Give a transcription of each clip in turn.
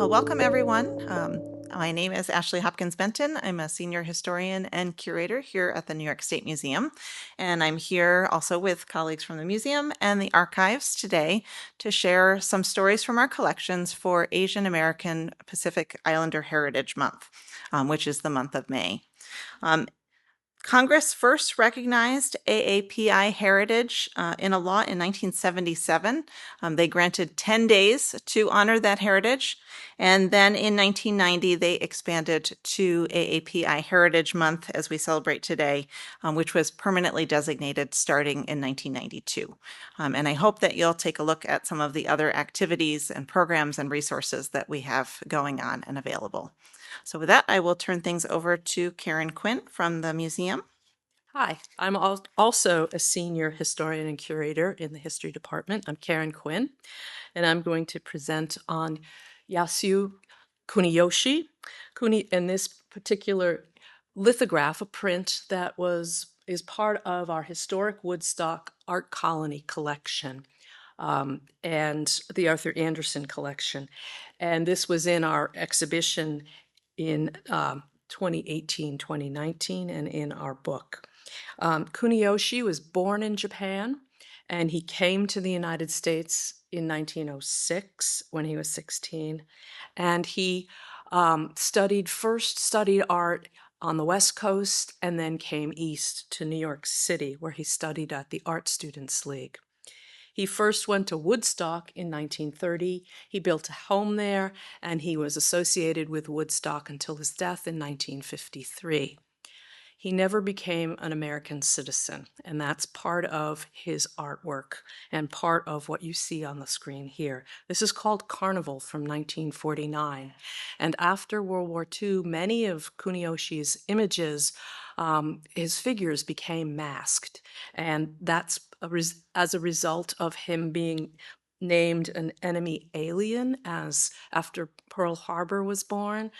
Well, welcome everyone. My name is Ashley Hopkins Benton. I'm a senior historian and curator here at the New York State Museum. And I'm here also with colleagues from the museum and the archives today to share some stories from our collections for Asian American Pacific Islander Heritage Month, which is the month of May. Congress first recognized AAPI heritage in a law in 1977. They granted 10 days to honor that heritage. And then in 1990, they expanded to AAPI Heritage Month as we celebrate today, which was permanently designated starting in 1992. And I hope that you'll take a look at some of the other activities and programs and resources that we have going on and available. So with that, I will turn things over to Karen Quinn from the museum. Hi, I'm also a senior historian and curator in the history department. I'm Karen Quinn, and I'm going to present on Yasuhiro Kuniyoshi. And this particular lithograph, a print that is part of our historic Woodstock Art Colony collection. And the Arthur Anderson collection. And this was in our exhibition in 2018, 2019, and in our book. Kuniyoshi was born in Japan, and he came to the United States in 1906 when he was 16. And he studied art on the West Coast and then came east to New York City, where he studied at the Art Students League. He first went to Woodstock in 1930. He built a home there, and he was associated with Woodstock until his death in 1953. He never became an American citizen, and that's part of his artwork and part of what you see on the screen here. This is called Carnival from 1949. And after World War II, many of Kuniyoshi's images, his figures became masked. And that's as a result of him being named an enemy alien as after Pearl Harbor was bombed,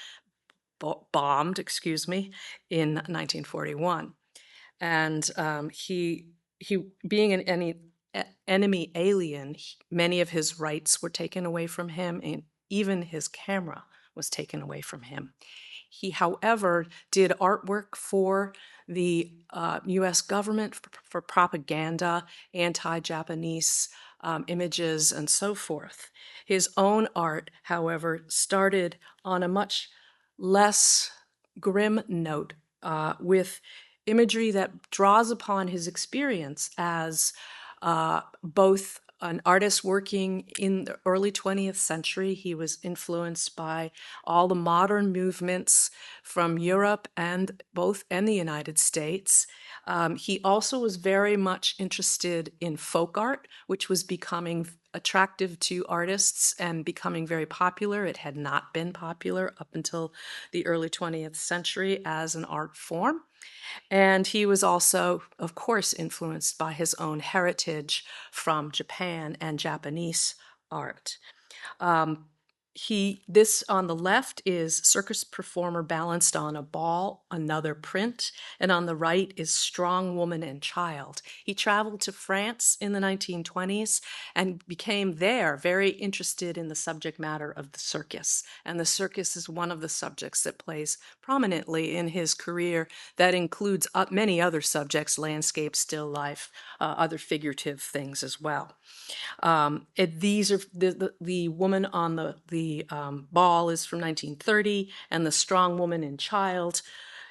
in 1941. And he being an enemy alien, many of his rights were taken away from him, and even his camera was taken away from him. He, however, did artwork for the US government for propaganda, anti-Japanese images, and so forth. His own art, however, started on a much less grim note with imagery that draws upon his experience as both an artist working in the early 20th century. He was influenced by all the modern movements from Europe and the United States. He also was very much interested in folk art, which was becoming attractive to artists and becoming very popular. It had not been popular up until the early 20th century as an art form. And he was also, of course, influenced by his own heritage from Japan and Japanese art. This on the left is circus performer balanced on a ball, another print, and on the right is strong woman and child. He traveled to France in the 1920s and became there very interested in the subject matter of the circus. And the circus is one of the subjects that plays prominently in his career. That includes many other subjects, landscape, still life, other figurative things as well. These are the woman on the ball is from 1930, and the strong woman and child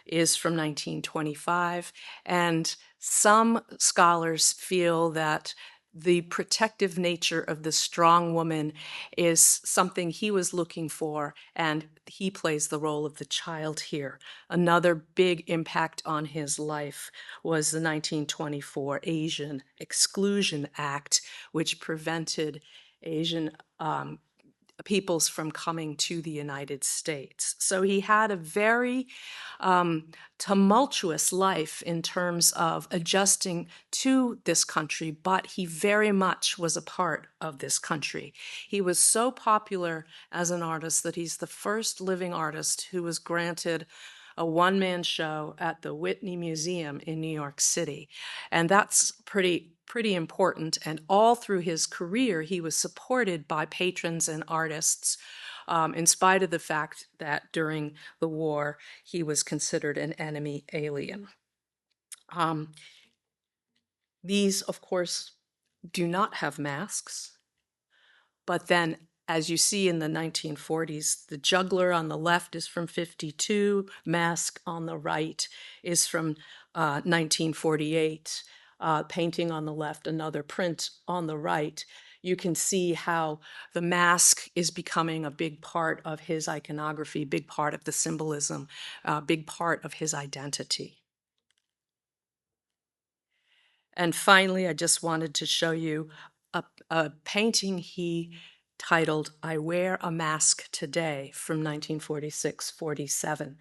is from 1925. And some scholars feel that the protective nature of the strong woman is something he was looking for, and he plays the role of the child here. Another big impact on his life was the 1924 Asian Exclusion Act, which prevented Asian peoples from coming to the United States. So he had a very tumultuous life in terms of adjusting to this country, but he very much was a part of this country. He was so popular as an artist that he's the first living artist who was granted a one-man show at the Whitney Museum in New York City. And that's pretty important. And all through his career, he was supported by patrons and artists in spite of the fact that during the war he was considered an enemy alien. These, of course, do not have masks, but then, as you see in the 1940s, the juggler on the left is from 52, mask on the right is from 1948, painting on the left, another print on the right. You can see how the mask is becoming a big part of his iconography, big part of the symbolism, big part of his identity. And finally, I just wanted to show you a painting he titled I Wear a Mask Today from 1946-47.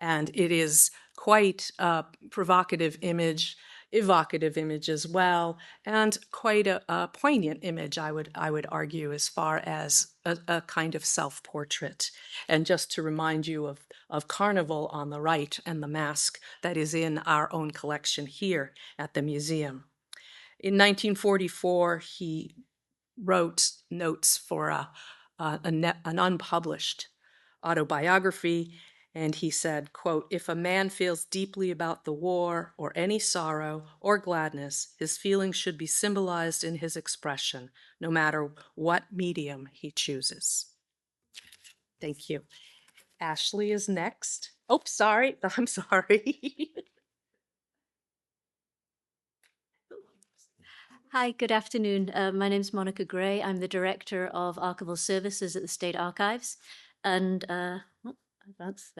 And it is quite a provocative image, evocative image as well, and quite a poignant image, I would argue, as far as a kind of self-portrait. And just to remind you of Carnival on the right and the mask that is in our own collection here at the museum. In 1944, he wrote notes for an unpublished autobiography, and he said, quote, "If a man feels deeply about the war or any sorrow or gladness, his feelings should be symbolized in his expression, no matter what medium he chooses." Thank you. Ashley is next. Oh, sorry. I'm sorry. Hi, good afternoon. My name is Monica Gray. I'm the Director of Archival Services at the State Archives. And there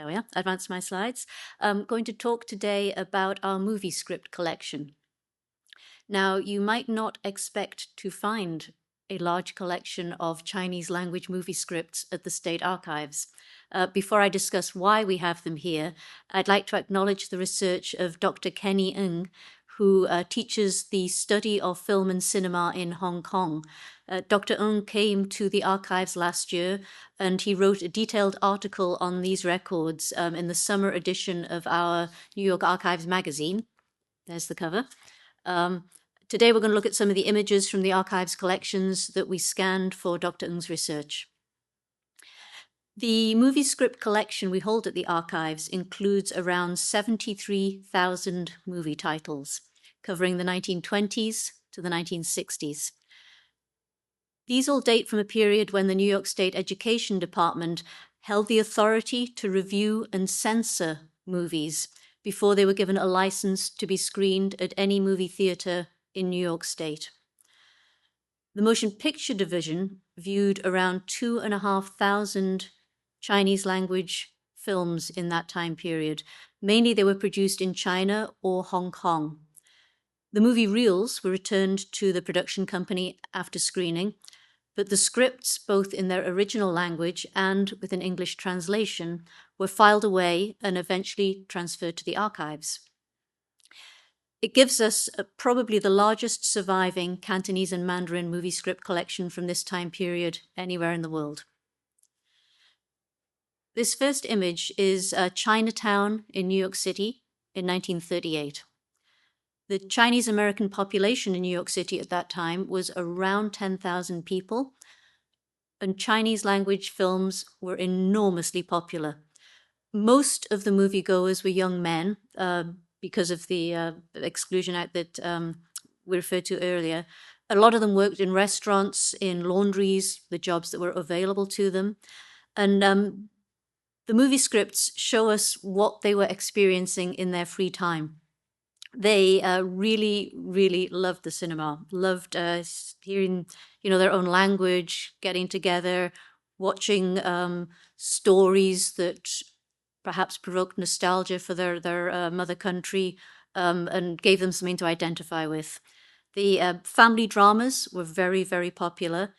we are, advance my slides. I'm going to talk today about our movie script collection. Now, you might not expect to find a large collection of Chinese language movie scripts at the State Archives. Before I discuss why we have them here, I'd like to acknowledge the research of Dr. Kenny Ng, who teaches the study of film and cinema in Hong Kong. Dr. Ng came to the archives last year, and he wrote a detailed article on these records in the summer edition of our New York Archives magazine. There's the cover. Today we're going to look at some of the images from the archives collections that we scanned for Dr. Ng's research. The movie script collection we hold at the archives includes around 73,000 movie titles, covering the 1920s to the 1960s. These all date from a period when the New York State Education Department held the authority to review and censor movies before they were given a license to be screened at any movie theater in New York State. The Motion Picture Division viewed around 2,500 Chinese language films in that time period. Mainly they were produced in China or Hong Kong. The movie reels were returned to the production company after screening, but the scripts, both in their original language and with an English translation, were filed away and eventually transferred to the archives. It gives us probably the largest surviving Cantonese and Mandarin movie script collection from this time period anywhere in the world. This first image is Chinatown in New York City in 1938. The Chinese American population in New York City at that time was around 10,000 people, and Chinese language films were enormously popular. Most of the moviegoers were young men because of the Exclusion Act that we referred to earlier. A lot of them worked in restaurants, in laundries, the jobs that were available to them. And the movie scripts show us what they were experiencing in their free time. They really, really loved the cinema, loved hearing, their own language, getting together, watching stories that perhaps provoked nostalgia for their mother country and gave them something to identify with. The family dramas were very, very popular.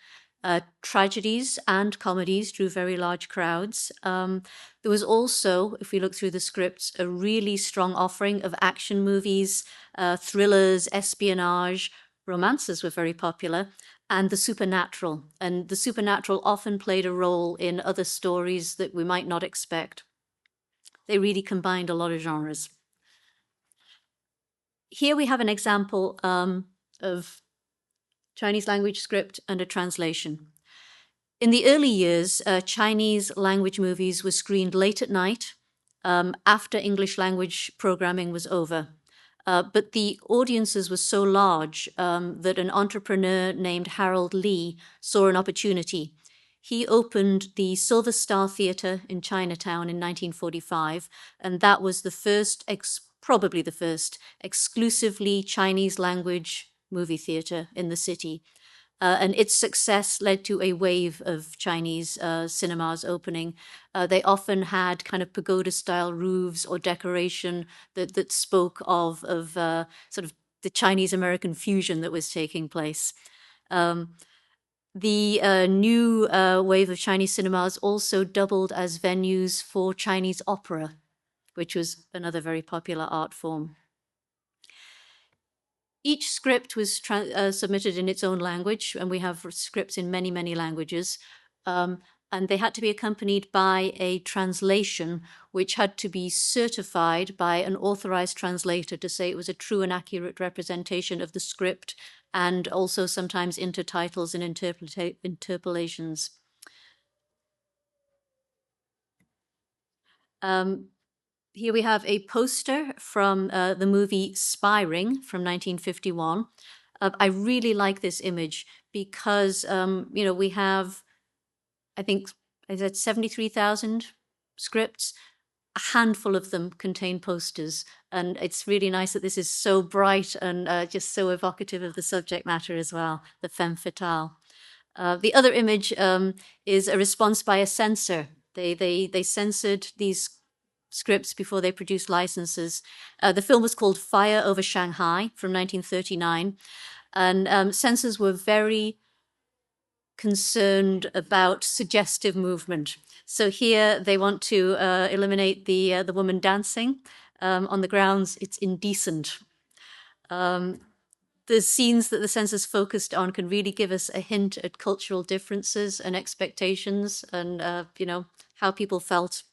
Tragedies and comedies drew very large crowds. There was also, if we look through the scripts, a really strong offering of action movies, thrillers, espionage. Romances were very popular, and the supernatural. And the supernatural often played a role in other stories that we might not expect. They really combined a lot of genres. Here we have an example of Chinese language script and a translation. In the early years, Chinese language movies were screened late at night after English language programming was over. But the audiences were so large that an entrepreneur named Harold Lee saw an opportunity. He opened the Silver Star Theatre in Chinatown in 1945, and that was the first, probably the first, exclusively Chinese language movie theatre in the city. And its success led to a wave of Chinese cinemas opening. They often had kind of pagoda-style roofs or decoration that spoke of sort of the Chinese-American fusion that was taking place. The new wave of Chinese cinemas also doubled as venues for Chinese opera, which was another very popular art form. Each script was submitted in its own language, and we have scripts in many, many languages. And they had to be accompanied by a translation, which had to be certified by an authorized translator to say it was a true and accurate representation of the script, and also sometimes intertitles and interpolations. Here we have a poster from the movie Spy Ring from 1951. I really like this image because, we have, I think, is it 73,000 scripts? A handful of them contain posters, and it's really nice that this is so bright and just so evocative of the subject matter as well, the femme fatale. The other image is a response by a censor. They censored these scripts before they produced licenses. The film was called Fire Over Shanghai from 1939, and censors were very concerned about suggestive movement. So here they want to eliminate the woman dancing on the grounds it's indecent. The scenes that the censors focused on can really give us a hint at cultural differences and expectations and, how people felt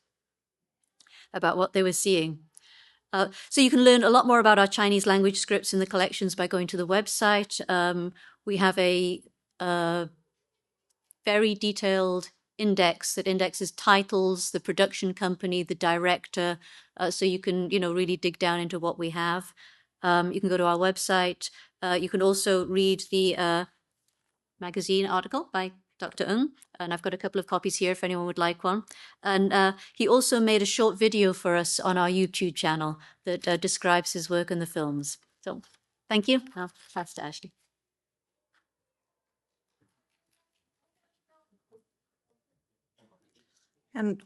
about what they were seeing. So you can learn a lot more about our Chinese language scripts in the collections by going to the website. We have a very detailed index that indexes titles, the production company, the director, so you can, really dig down into what we have. You can go to our website. You can also read the magazine article by Dr. Ng, and I've got a couple of copies here if anyone would like one. And he also made a short video for us on our YouTube channel that describes his work in the films. So thank you. I'll pass to Ashley. And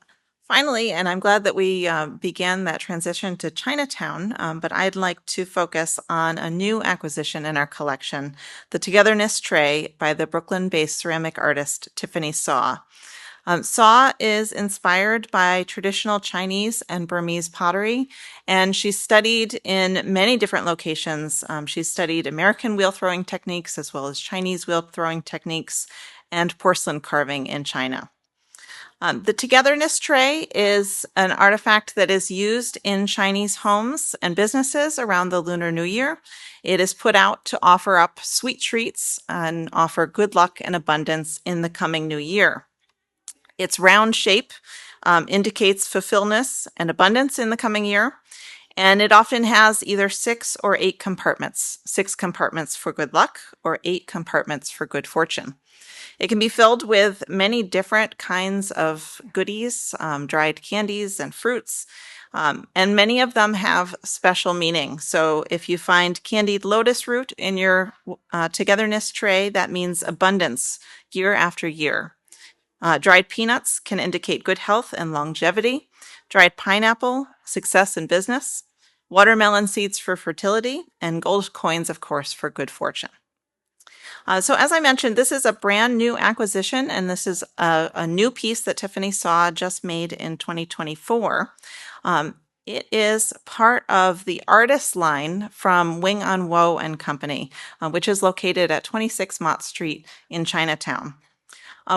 finally, and I'm glad that we began that transition to Chinatown, but I'd like to focus on a new acquisition in our collection, the Togetherness Tray by the Brooklyn-based ceramic artist Tiffany Saw. Saw is inspired by traditional Chinese and Burmese pottery, and she's studied in many different locations. She's studied American wheel throwing techniques as well as Chinese wheel throwing techniques and porcelain carving in China. The Togetherness Tray is an artifact that is used in Chinese homes and businesses around the Lunar New Year. It is put out to offer up sweet treats and offer good luck and abundance in the coming new year. Its round shape indicates fulfillment and abundance in the coming year, and it often has either 6 or 8 compartments, 6 compartments for good luck or 8 compartments for good fortune. It can be filled with many different kinds of goodies, dried candies and fruits, and many of them have special meaning. So if you find candied lotus root in your Togetherness Tray, that means abundance year after year. Dried peanuts can indicate good health and longevity. Dried pineapple, success in business. Watermelon seeds for fertility, and gold coins, of course, for good fortune. So as I mentioned, this is a brand new acquisition, and this is a new piece that Tiffany Saw just made in 2024. It is part of the artist line from Wing On Wo and Company, which is located at 26 Mott Street in Chinatown.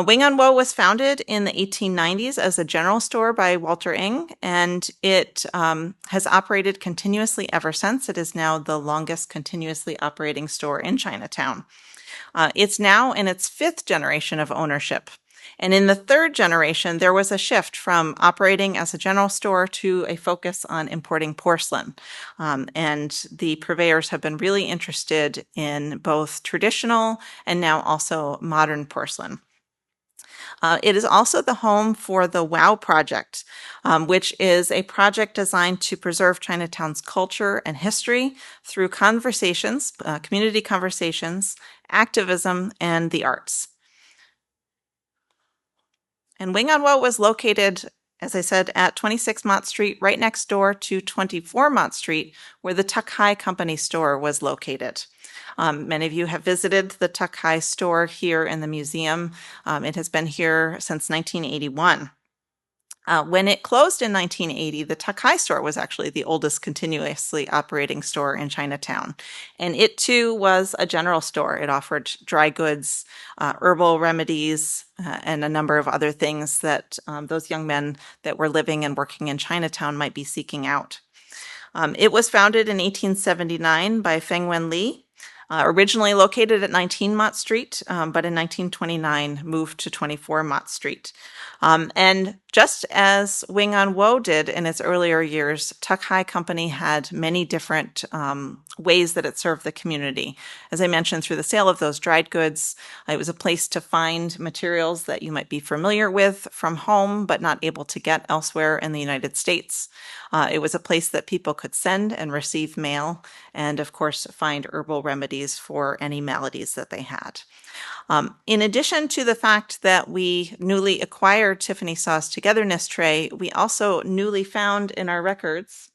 Wing On Wo was founded in the 1890s as a general store by Walter Ng, and it has operated continuously ever since. It is now the longest continuously operating store in Chinatown. It's now in its 5th generation of ownership, And in the third generation, there was a shift from operating as a general store to a focus on importing porcelain. And the purveyors have been really interested in both traditional and now also modern porcelain. It is also the home for the WOW Project, which is a project designed to preserve Chinatown's culture and history through conversations, community conversations, activism, and the arts. And Wing On Wo was located, as I said, at 26 Mott Street, right next door to 24 Mott Street, where the Tuck High Company store was located. Many of you have visited the Tuck High store here in the museum. It has been here since 1981. When it closed in 1980, the Tuck High store was actually the oldest continuously operating store in Chinatown. And it too was a general store. It offered dry goods, herbal remedies, and a number of other things that those young men that were living and working in Chinatown might be seeking out. It was founded in 1879 by Feng Wen Li. Originally located at 19 Mott Street, but in 1929 moved to 24 Mott Street. And just as Wing On Wo did in its earlier years, Tuck High Company had many different ways that it served the community. As I mentioned, through the sale of those dried goods, it was a place to find materials that you might be familiar with from home, but not able to get elsewhere in the United States. It was a place that people could send and receive mail, and of course, find herbal remedies for any maladies that they had. In addition to the fact that we newly acquired Tiffany Saw's Togetherness tray, we also newly found in our records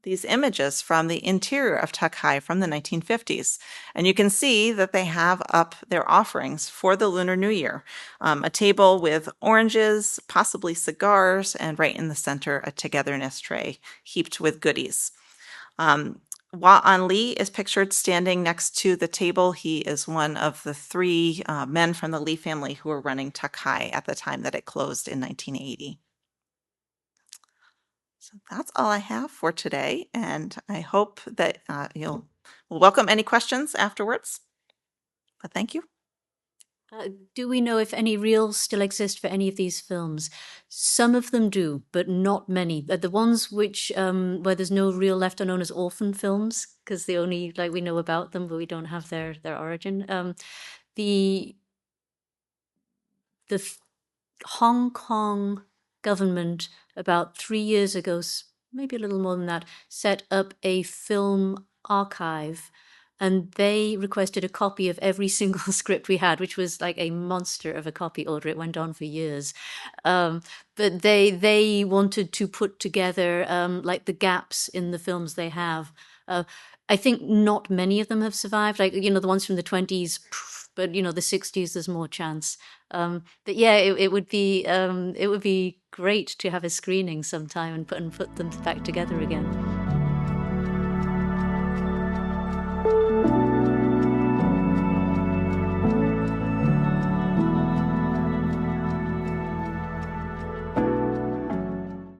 these images from the interior of Tuck High from the 1950s. And you can see that they have up their offerings for the Lunar New Year. A table with oranges, possibly cigars, and right in the center, a Togetherness tray heaped with goodies. Wa An Li is pictured standing next to the table. He is one of the three men from the Li family who were running Tuck High at the time that it closed in 1980. So that's all I have for today, and I hope that you'll welcome any questions afterwards. But thank you. Do we know if any reels still exist for any of these films? Some of them do, but not many. The ones which where there's no reel left are known as orphan films because they only we know about them, but we don't have their origin. The Hong Kong government about 3 years ago, maybe a little more than that, set up a film archive, and they requested a copy of every single script we had, which was like a monster of a copy order. It went on for years. But they wanted to put together like the gaps in the films they have. I think not many of them have survived. The ones from the 20s, but the 60s, there's more chance. But yeah, it would be great to have a screening sometime and put them back together again.